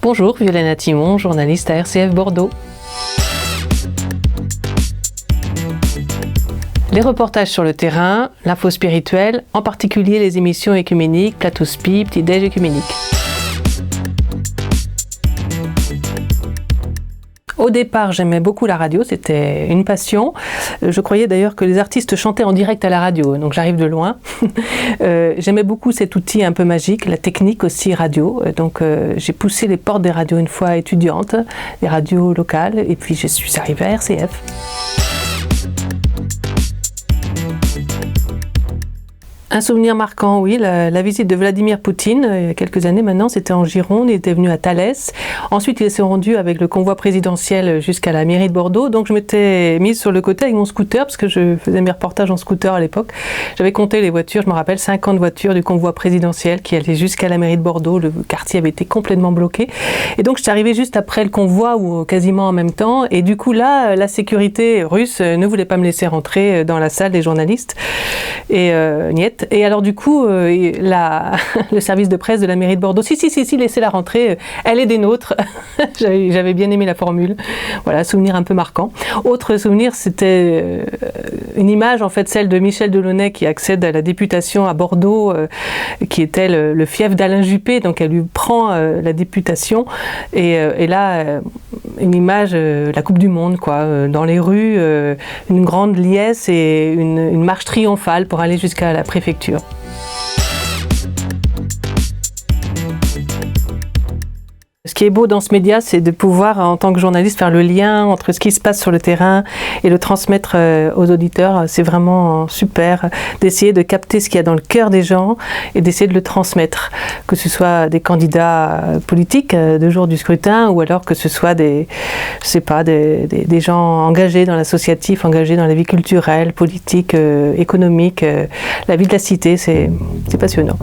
Bonjour, Violaine Timon, journaliste à RCF Bordeaux. Les reportages sur le terrain, l'info spirituelle, en particulier les émissions écuméniques, Plateau Spi, Petit-Déj écuménique. Au départ, j'aimais beaucoup la radio, c'était une passion. Je croyais d'ailleurs que les artistes chantaient en direct à la radio, donc j'arrive de loin. J'aimais beaucoup cet outil un peu magique, la technique aussi radio. Donc j'ai poussé les portes des radios une fois étudiante, les radios locales, et puis je suis arrivée à RCF. Un souvenir marquant, oui, la visite de Vladimir Poutine, il y a quelques années maintenant, c'était en Gironde, il était venu à Thalès. Ensuite, il s'est rendu avec le convoi présidentiel jusqu'à la mairie de Bordeaux. Donc, je m'étais mise sur le côté avec mon scooter, parce que je faisais mes reportages en scooter à l'époque. J'avais compté les voitures, je me rappelle, 50 voitures du convoi présidentiel qui allaient jusqu'à la mairie de Bordeaux. Le quartier avait été complètement bloqué. Et donc, je suis arrivée juste après le convoi, ou quasiment en même temps. Et du coup, là, la sécurité russe ne voulait pas me laisser rentrer dans la salle des journalistes. Et niet. Et alors du coup, le service de presse de la mairie de Bordeaux, si, laissez-la rentrer, elle est des nôtres. J'avais bien aimé la formule. Voilà, souvenir un peu marquant. Autre souvenir, c'était une image, en fait, celle de Michel Delaunay qui accède à la députation à Bordeaux, qui était le fief d'Alain Juppé, donc elle lui prend la députation. Et là, une image, la Coupe du Monde, quoi, dans les rues, une grande liesse et une marche triomphale pour aller jusqu'à la préfecture. Ce qui est beau dans ce média, c'est de pouvoir, en tant que journaliste, faire le lien entre ce qui se passe sur le terrain et le transmettre aux auditeurs. C'est vraiment super d'essayer de capter ce qu'il y a dans le cœur des gens et d'essayer de le transmettre. Que ce soit des candidats politiques de jour du scrutin ou alors que ce soit des gens engagés dans l'associatif, engagés dans la vie culturelle, politique, économique. La vie de la cité, c'est passionnant.